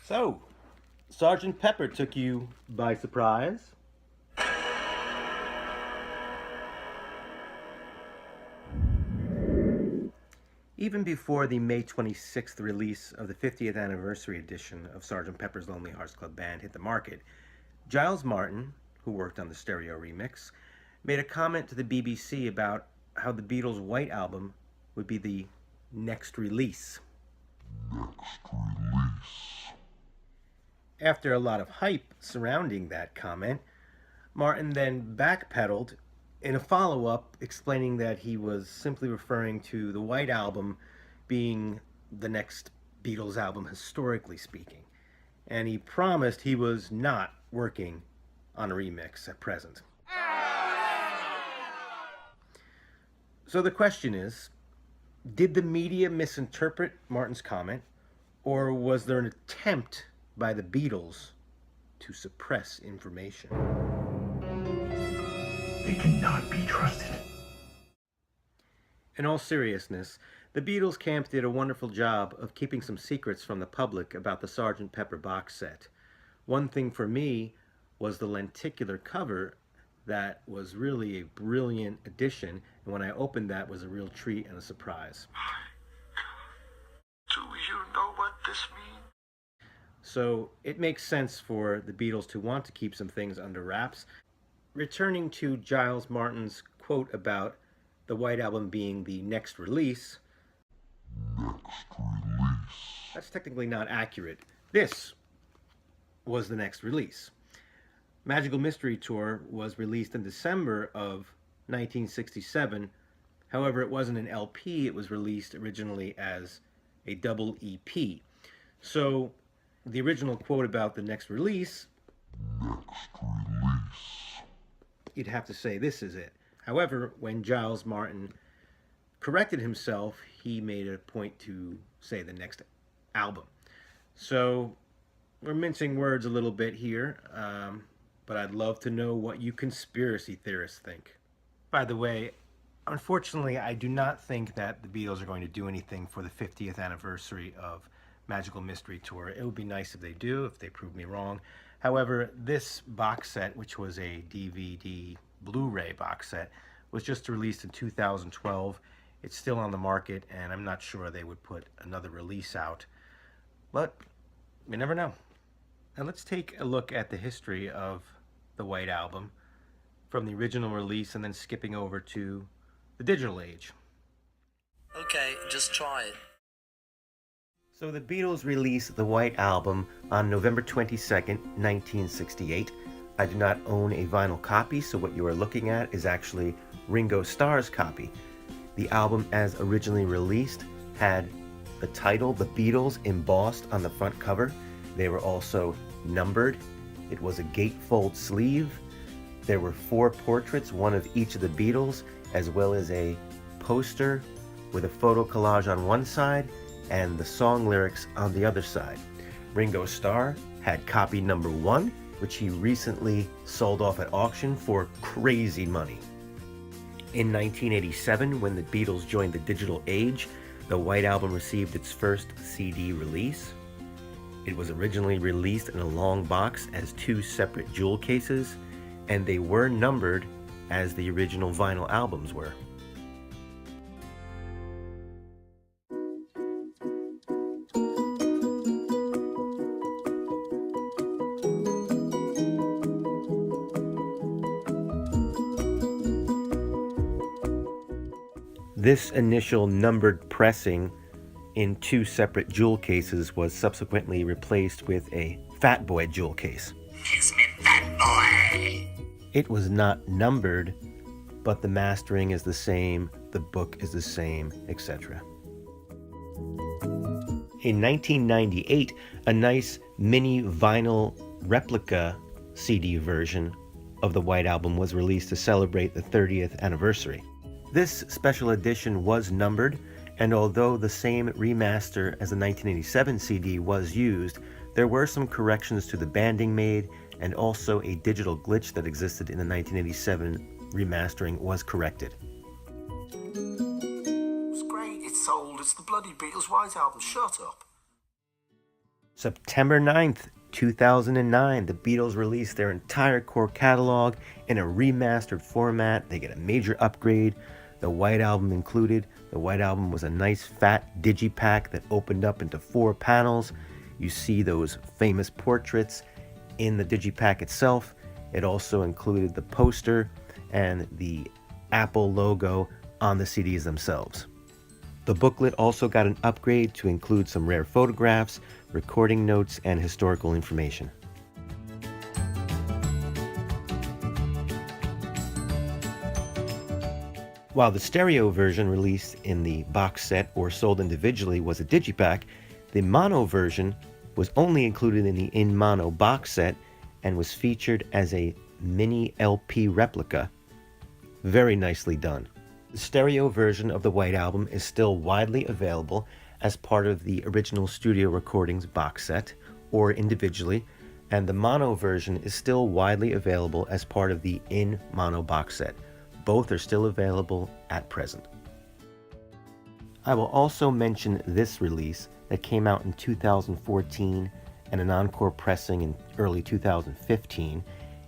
So, Sergeant Pepper took you by surprise? Even before the May 26th release of the 50th anniversary edition of Sgt. Pepper's Lonely Hearts Club Band hit the market, Giles Martin, who worked on the stereo remix, made a comment to the BBC about how the Beatles' White Album would be the next release. After a lot of hype surrounding that comment, Martin then backpedaled in a follow-up explaining that he was simply referring to the White Album being the next Beatles album historically speaking. And he promised he was not working on a remix at present. So the question is, did the media misinterpret Martin's comment, or was there an attempt by the Beatles to suppress information? They cannot be trusted. In all seriousness, the Beatles camp did a wonderful job of keeping some secrets from the public about the Sgt. Pepper box set. One thing for me was the lenticular cover that was really a brilliant addition, and when I opened that was a real treat and a surprise. Do you know what this means? So it makes sense for the Beatles to want to keep some things under wraps. Returning to Giles Martin's quote about the White Album being the next release, that's technically not accurate. This was the next release. Magical Mystery Tour was released in December of 1967. However, it wasn't an LP, it was released originally as a double EP. So the original quote about the next release, you'd have to say this is it. However, when Giles Martin corrected himself, he made a point to say the next album. So we're mincing words a little bit here, but I'd love to know what you conspiracy theorists think. By the way, unfortunately, I do not think that the Beatles are going to do anything for the 50th anniversary of Magical Mystery Tour. It would be nice if they do, if they prove me wrong. However, this box set, which was a DVD Blu-ray box set, was just released in 2012. It's still on the market, and I'm not sure they would put another release out. But we never know. Now let's take a look at the history of the White Album from the original release and then skipping over to the digital age. Okay, just try it. So the Beatles released the White Album on November 22nd, 1968. I do not own a vinyl copy, so what you are looking at is actually Ringo Starr's copy. The album as originally released had the title, The Beatles, embossed on the front cover. They were also numbered. It was a gatefold sleeve. There were 4 portraits, one of each of the Beatles, as well as a poster with a photo collage on one side and the song lyrics on the other side. Ringo Starr had copy number 1, which he recently sold off at auction for crazy money. In 1987, when the Beatles joined the digital age, the White Album received its first CD release. It was originally released in a long box as 2 separate jewel cases, and they were numbered as the original vinyl albums were. This initial numbered pressing in 2 separate jewel cases was subsequently replaced with a Fat Boy jewel case. Kiss me, fat boy! It was not numbered, but the mastering is the same, the book is the same, etc. In 1998, a nice mini vinyl replica CD version of the White Album was released to celebrate the 30th anniversary. This special edition was numbered, and although the same remaster as the 1987 CD was used, there were some corrections to the banding made, and also a digital glitch that existed in the 1987 remastering was corrected. It's great, it's sold, it's the bloody Beatles White Album, shut up. September 9th, 2009, the Beatles released their entire core catalog in a remastered format. They get a major upgrade, the White Album included. The White Album was a nice fat digipack that opened up into 4 panels. You see those famous portraits in the digipack itself. It also included the poster and the Apple logo on the CDs themselves. The booklet also got an upgrade to include some rare photographs, recording notes, and historical information. While the stereo version released in the box set or sold individually was a digipack, the mono version was only included in the in mono box set and was featured as a mini LP replica. Very nicely done. The stereo version of the White Album is still widely available as part of the original studio recordings box set or individually, and the mono version is still widely available as part of the in mono box set. Both are still available at present. I will also mention this release that came out in 2014 and an encore pressing in early 2015.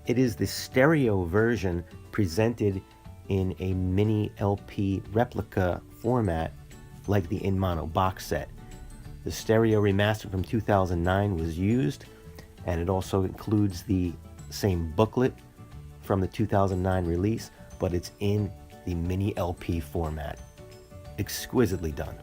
It is the stereo version presented in a mini LP replica format like the in mono box set. The stereo remastered from 2009 was used, and it also includes the same booklet from the 2009 release, but it's in the mini LP format. Exquisitely done.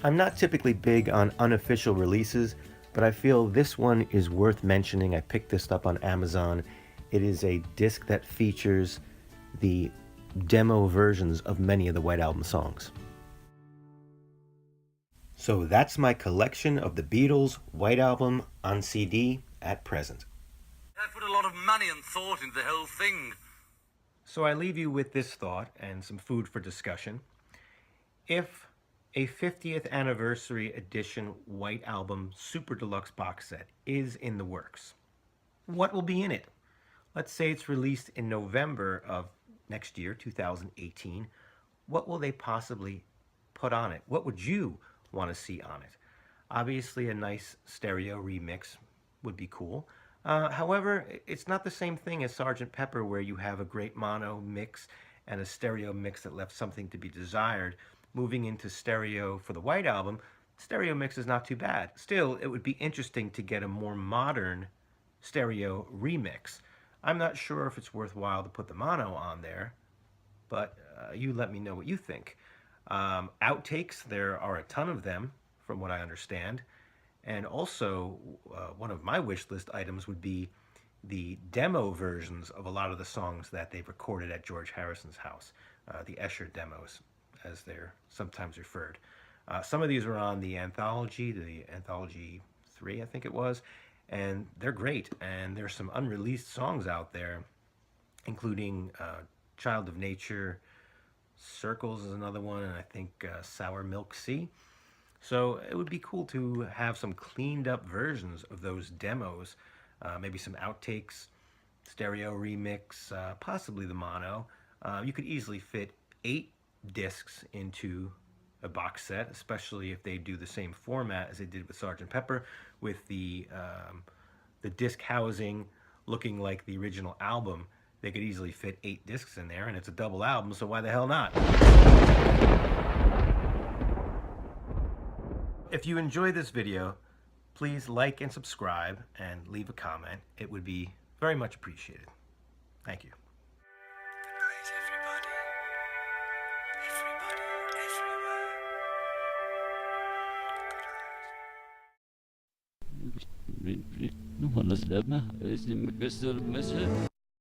I'm not typically big on unofficial releases, but I feel this one is worth mentioning. I picked this up on Amazon. It is a disc that features the demo versions of many of the White Album songs. So that's my collection of the Beatles White Album on CD at present. I put a lot of money and thought into the whole thing. So I leave you with this thought and some food for discussion. If a 50th anniversary edition White Album Super Deluxe Box Set is in the works, what will be in it? Let's say it's released in November of next year, 2018. What will they possibly put on it? What would you want to see on it? Obviously, a nice stereo remix would be cool. However, it's not the same thing as Sgt. Pepper, where you have a great mono mix and a stereo mix that left something to be desired. Moving into stereo for the White Album, stereo mix is not too bad. Still, it would be interesting to get a more modern stereo remix. I'm not sure if it's worthwhile to put the mono on there, but you let me know what you think. Outtakes, there are a ton of them, from what I understand. And also, one of my wish list items would be the demo versions of a lot of the songs that they've recorded at George Harrison's house, the Escher demos, as they're sometimes referred. Some of these were on the Anthology 3, I think it was, and they're great. And there's some unreleased songs out there, including Child of Nature, Circles is another one, and I think Sour Milk Sea. So it would be cool to have some cleaned up versions of those demos, maybe some outtakes, stereo remix, possibly the mono. You could easily fit 8 discs into a box set, especially if they do the same format as they did with Sgt. Pepper, with the disc housing looking like the original album. They could easily fit 8 discs in there, and it's a double album, so why the hell not? If you enjoyed this video, please like and subscribe and leave a comment. It would be very much appreciated. Thank you. Nu var nasıl ama? Gösterilmesi.